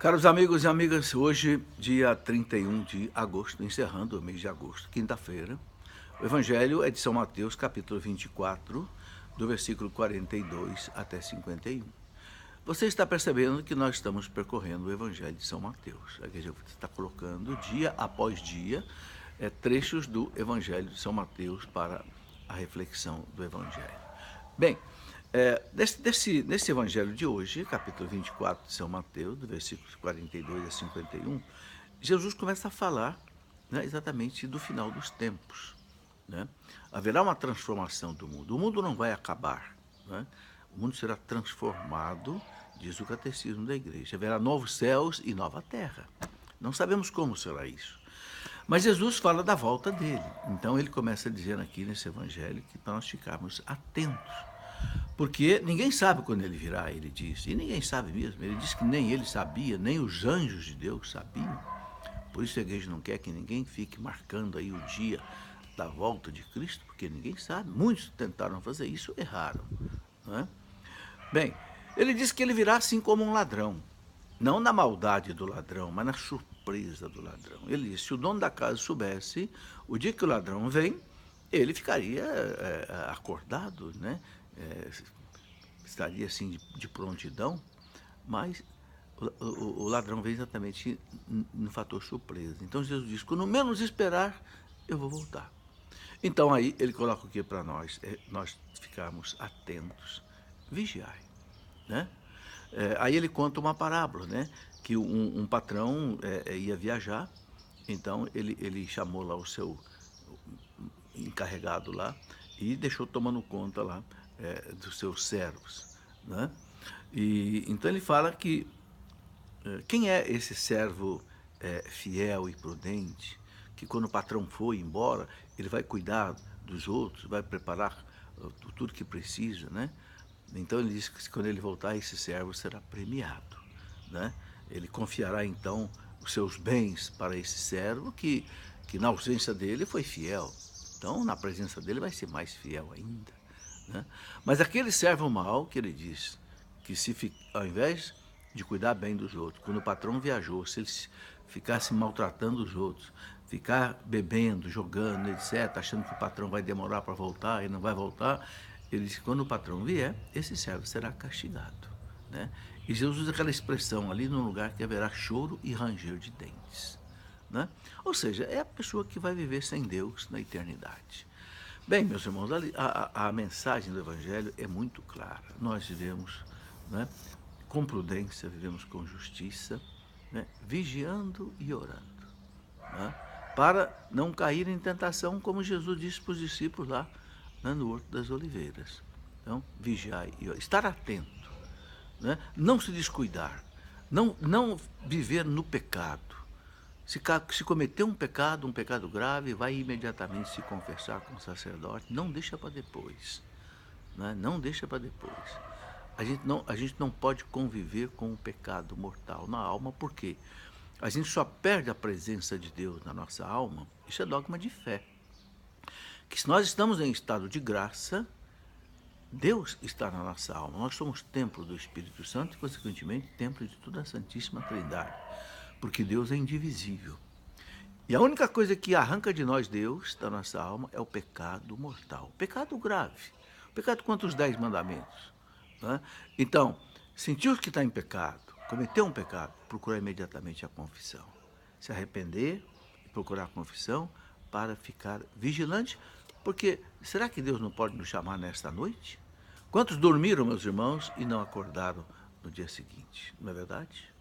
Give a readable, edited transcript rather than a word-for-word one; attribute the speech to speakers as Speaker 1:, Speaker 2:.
Speaker 1: Caros amigos e amigas, hoje, dia 31 de agosto, encerrando o mês de agosto, quinta-feira, o Evangelho é de São Mateus, capítulo 24, do versículo 42 até 51. Você está percebendo que nós estamos percorrendo o Evangelho de São Mateus. Aqui a gente está colocando, dia após dia, trechos do Evangelho de São Mateus para a reflexão do Evangelho. Bem, nesse evangelho de hoje, capítulo 24 de São Mateus, do versículos 42 a 51, Jesus começa a falar, né, exatamente do final dos tempos. Né? Haverá uma transformação do mundo. O mundo não vai acabar. Né? O mundo será transformado, diz o catecismo da igreja. Haverá novos céus e nova terra. Não sabemos como será isso. Mas Jesus fala da volta dele. Então ele começa dizendo aqui nesse evangelho que para nós ficarmos atentos. Porque ninguém sabe quando ele virá, ele diz. E ninguém sabe mesmo. Ele diz que nem ele sabia, nem os anjos de Deus sabiam. Por isso a igreja não quer que ninguém fique marcando aí o dia da volta de Cristo, porque ninguém sabe. Muitos tentaram fazer isso, erraram. Não é? Bem, ele diz que ele virá assim como um ladrão. Não na maldade do ladrão, mas na surpresa do ladrão. Ele disse, se o dono da casa soubesse, o dia que o ladrão vem, ele ficaria acordado, né? Estaria assim de prontidão, mas o ladrão vem exatamente no fator surpresa. Então Jesus diz, quando menos esperar, eu vou voltar. Então aí ele coloca o que para nós? Nós ficarmos atentos, vigiai. Né? Aí ele conta uma parábola, né? Que um patrão ia viajar, então ele chamou lá o seu encarregado lá e deixou tomando conta lá dos seus servos. Né? E então ele fala que quem é esse servo fiel e prudente, que quando o patrão for embora, ele vai cuidar dos outros, vai preparar tudo que precisa, né? Então ele diz que quando ele voltar, esse servo será premiado. Né? Ele confiará então os seus bens para esse servo que na ausência dele foi fiel. Então na presença dele vai ser mais fiel ainda. Né? Mas aquele servo mau, que ele diz, que se ao invés de cuidar bem dos outros, quando o patrão viajou, se ele ficasse maltratando os outros, ficar bebendo, jogando, etc., achando que o patrão vai demorar para voltar e não vai voltar, ele diz que quando o patrão vier, esse servo será castigado. Né? E Jesus usa aquela expressão ali num lugar que haverá choro e ranger de dentes. Né? Ou seja, é a pessoa que vai viver sem Deus na eternidade. Bem, meus irmãos, a mensagem do Evangelho é muito clara. Nós vivemos, né, com prudência, vivemos com justiça, né, vigiando e orando. Né, para não cair em tentação, como Jesus disse para os discípulos lá, né, no Horto das Oliveiras. Então, vigiar e orar. Estar atento. Né, não se descuidar. Não viver no pecado. Se cometer um pecado grave, vai imediatamente se confessar com o sacerdote, não deixa para depois. Né? Não deixa para depois. A gente não pode conviver com o pecado mortal na alma, porque a gente só perde a presença de Deus na nossa alma, isso é dogma de fé. Que se nós estamos em estado de graça, Deus está na nossa alma. Nós somos templo do Espírito Santo e, consequentemente, templo de toda a Santíssima Trindade. Porque Deus é indivisível. E a única coisa que arranca de nós Deus, da nossa alma, é o pecado mortal. Pecado grave. Pecado contra os 10 mandamentos. Né? Então, sentiu que está em pecado, cometeu um pecado, procurar imediatamente a confissão. Se arrepender e procurar a confissão para ficar vigilante. Porque será que Deus não pode nos chamar nesta noite? Quantos dormiram, meus irmãos, e não acordaram no dia seguinte? Não é verdade?